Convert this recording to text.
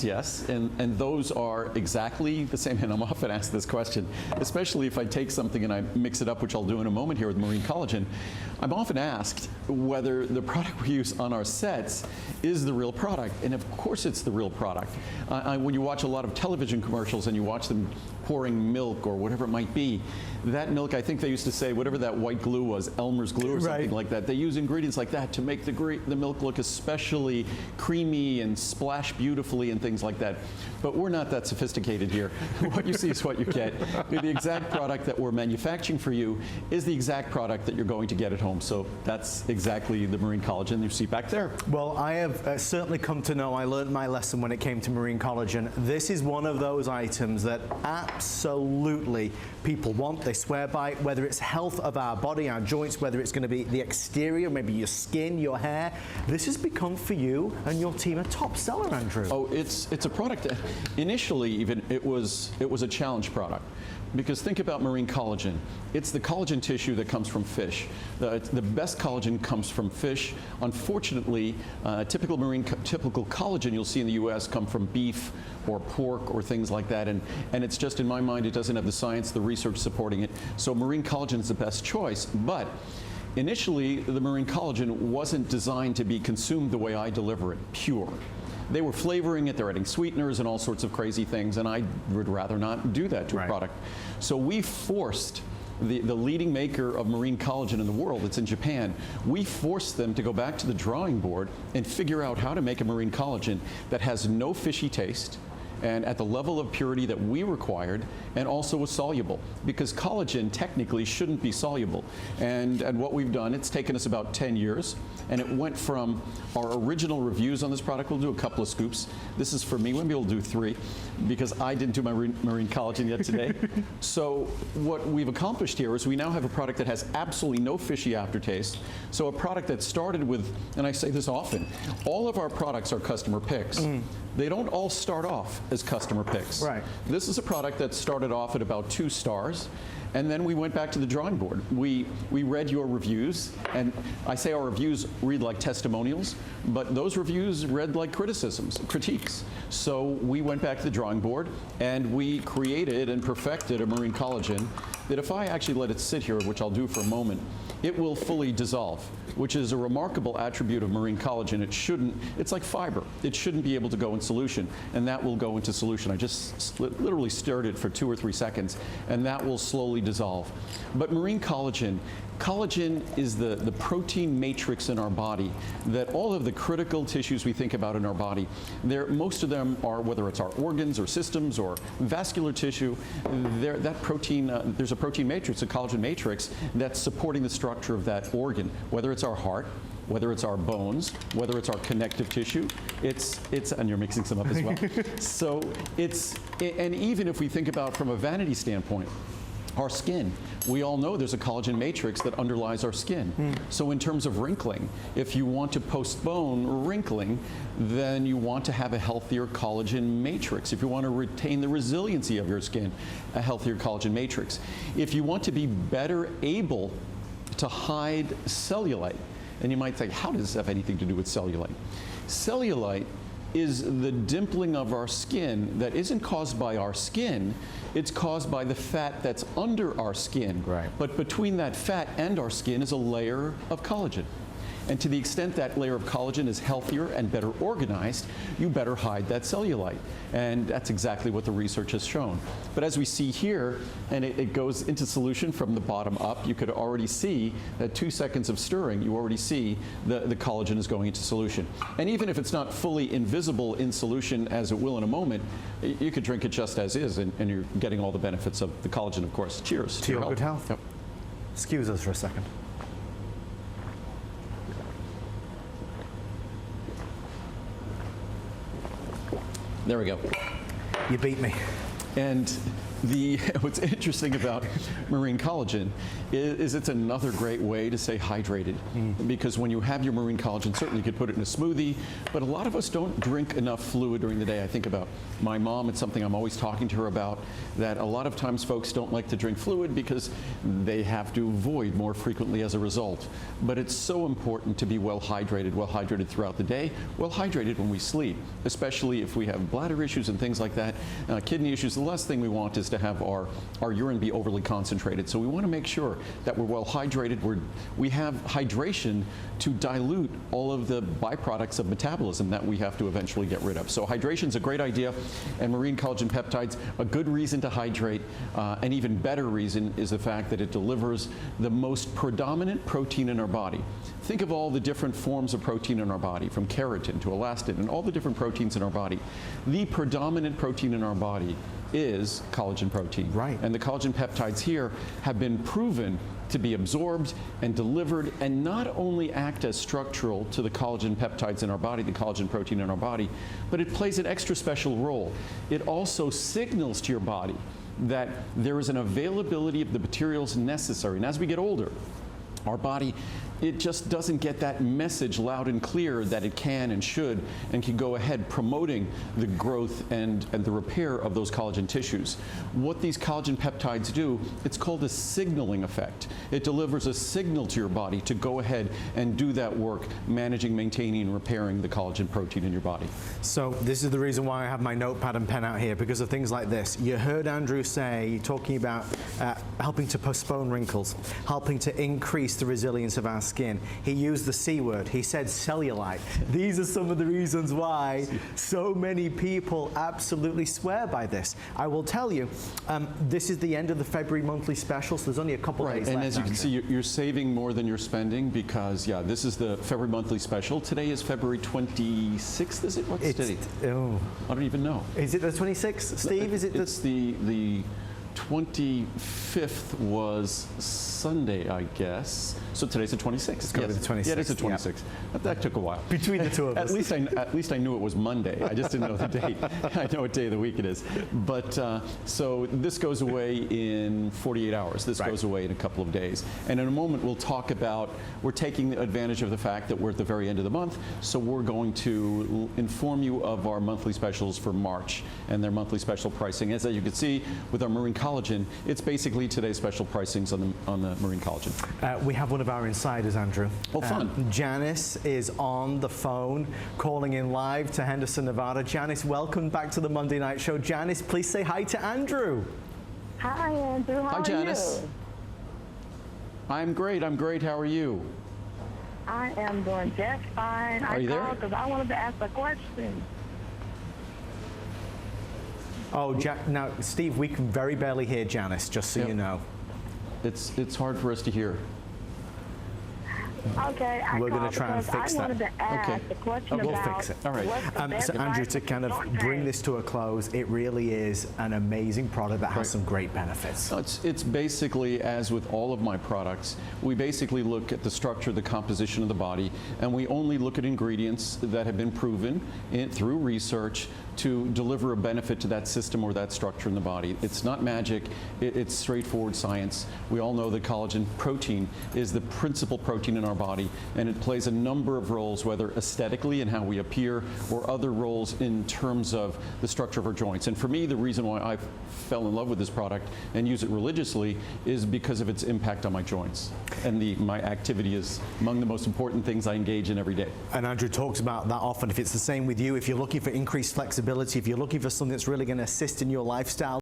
Yes, and those are exactly the same, and I'm often asked this question, especially if I take something and I mix it up, which I'll do in a moment here with marine collagen. I'm often asked whether the product we use on our sets is the real product, and of course it's the real product. When you watch a lot of television commercials and you watch them pouring milk or whatever it might be, that milk, I think they used to say, whatever that white glue was, Elmer's glue or something like that, they use ingredients like that to make the milk look especially creamy and splash beautifully and things like that. But we're not that sophisticated here. What you see is what you get. The exact product that we're manufacturing for you is the exact product that you're going to get at home. So that's exactly the marine collagen you see back there. Well, I have certainly come to know, I learned my lesson when it came to marine collagen. This is one of those items that absolutely people want, they swear by, whether it's health of our body, our joints, whether it's going to be the exterior, maybe your skin, your hair. This has become for you and your team a top seller, Andrew. Oh, it's a product that initially even it was a challenge product. Because think about marine collagen. It's the collagen tissue that comes from fish. The best collagen comes from fish. Unfortunately, typical collagen you'll see in the U.S. come from beef or pork or things like that. And it's just, in my mind, it doesn't have the science, the research supporting it. So marine collagen is the best choice. But initially, the marine collagen wasn't designed to be consumed the way I deliver it, pure. They were flavoring it, they're adding sweeteners and all sorts of crazy things, and I would rather not do that to a product. So we forced the leading maker of marine collagen in the world, it's in Japan, we forced them to go back to the drawing board and figure out how to make a marine collagen that has no fishy taste, and at the level of purity that we required, and also was soluble, because collagen technically shouldn't be soluble. And what we've done, it's taken us about 10 years, and it went from our original reviews on this product, we'll do a couple of scoops. This is for me, maybe we'll do 3, because I didn't do my marine collagen yet today. So what we've accomplished here is we now have a product that has absolutely no fishy aftertaste. So a product that started with, and I say this often, all of our products are customer picks. They don't all start off as customer picks. This is a product that started off at about 2 stars, and then we went back to the drawing board. We read your reviews, and I say our reviews read like testimonials, but those reviews read like critiques. So we went back to the drawing board, and we created and perfected a marine collagen that if I actually let it sit here, which I'll do for a moment, it will fully dissolve, which is a remarkable attribute of marine collagen. It's like fiber. It shouldn't be able to go in solution, and that will go into solution. I just literally stirred it for 2 or 3 seconds, and that will slowly dissolve. But marine collagen is the protein matrix in our body that all of the critical tissues we think about in our body, most of them are, whether it's our organs or systems or vascular tissue, there's a protein matrix, a collagen matrix, that's supporting the structure of that organ, whether it's our heart, whether it's our bones, whether it's our connective tissue, and you're mixing some up as well. So and even if we think about from a vanity standpoint, our skin, we all know there's a collagen matrix that underlies our skin. So in terms of wrinkling, if you want to postpone wrinkling, then you want to have a healthier collagen matrix. If you want to retain the resiliency of your skin, a healthier collagen matrix. If you want to be better able to hide cellulite, and you might think, how does this have anything to do with cellulite? Cellulite is the dimpling of our skin that isn't caused by our skin, it's caused by the fat that's under our skin. But between that fat and our skin is a layer of collagen. And to the extent that layer of collagen is healthier and better organized, you better hide that cellulite. And that's exactly what the research has shown. But as we see here, and it goes into solution from the bottom up, you could already see that 2 seconds of stirring, you already see the collagen is going into solution. And even if it's not fully invisible in solution, as it will in a moment, you could drink it just as is, and you're getting all the benefits of the collagen, of course. Cheers to your good health. Yep. Excuse us for a second. There we go. You beat me. And What's interesting about marine collagen is it's another great way to stay hydrated. Because when you have your marine collagen, certainly you could put it in a smoothie, but a lot of us don't drink enough fluid during the day. I think about my mom. It's something I'm always talking to her about, that a lot of times folks don't like to drink fluid because they have to void more frequently as a result. But it's so important to be well hydrated throughout the day, well hydrated when we sleep, especially if we have bladder issues and things like that, kidney issues. The last thing we want is to have our urine be overly concentrated. So we want to make sure that we're well hydrated. We have hydration to dilute all of the byproducts of metabolism that we have to eventually get rid of. So hydration is a great idea, and marine collagen peptides, a good reason to hydrate. An even better reason is the fact that it delivers the most predominant protein in our body. Think of all the different forms of protein in our body, from keratin to elastin and all the different proteins in our body. The predominant protein in our body is collagen protein. Right. And the collagen peptides here have been proven to be absorbed and delivered, and not only act as structural to the collagen peptides in our body, the collagen protein in our body, but it plays an extra special role. It also signals to your body that there is an availability of the materials necessary. And as we get older, our body, it just doesn't get that message loud and clear that it can and should and can go ahead promoting the growth and the repair of those collagen tissues. What these collagen peptides do, it's called a signaling effect. It delivers a signal to your body to go ahead and do that work, managing, maintaining, and repairing the collagen protein in your body. So this is the reason why I have my notepad and pen out here, because of things like this. You heard Andrew say, talking about helping to postpone wrinkles, helping to increase the resilience of our skin. He used the C word. He said cellulite. These are some of the reasons why so many people absolutely swear by this. I will tell you, this is the end of the February monthly special, so there's only a couple days left. And as you can see, you're saving more than you're spending, because, yeah, this is the February monthly special. Today is February 26th, is it? What's today? Oh. I don't even know. Is it the 26th, Steve? Is it It's the 25th was Sunday, I guess. So today's the 26th. It's going to be the 26th. Yeah, it is the 26th. Yeah. That took a while. Between the two of us. At least I knew it was Monday. I just didn't know the date. I know what day of the week it is. But so this goes away in 48 hours. This goes away in a couple of days. And in a moment, we'll talk about, we're taking advantage of the fact that we're at the very end of the month. So we're going to inform you of our monthly specials for March and their monthly special pricing. As you can see with our marine collagen, it's basically today's special pricings on the marine collagen. We have one of our insiders, Andrew. Oh, fun. Janice is on the phone, calling in live to Henderson, Nevada. Janice, welcome back to the Monday Night Show. Janice, please say hi to Andrew. Hi, Andrew. How Hi, Janice. are you? I'm great. I'm great. How are you? I am doing just fine. Are you there? I called because I wanted to ask a question. Oh, now, Steve, we can very barely hear Janice, just so you know. It's hard for us to hear. Okay, We're going to try and fix that. I wanted to ask a question We'll about fix it. All right. what's the best So, Andrew, advice to kind of for bring joint this to a close, it really is an amazing product that has some great benefits. No, it's basically, as with all of my products, we basically look at the structure, the composition of the body, and we only look at ingredients that have been proven through research to deliver a benefit to that system or that structure in the body. It's not magic, it's straightforward science. We all know that collagen protein is the principal protein in our body, and it plays a number of roles, whether aesthetically in how we appear or other roles in terms of the structure of our joints. And for me, the reason why I fell in love with this product and use it religiously is because of its impact on my joints. And my activity is among the most important things I engage in every day. And Andrew talks about that often. If it's the same with you, if you're looking for increased flexibility, if you're looking for something that's really going to assist in your lifestyle,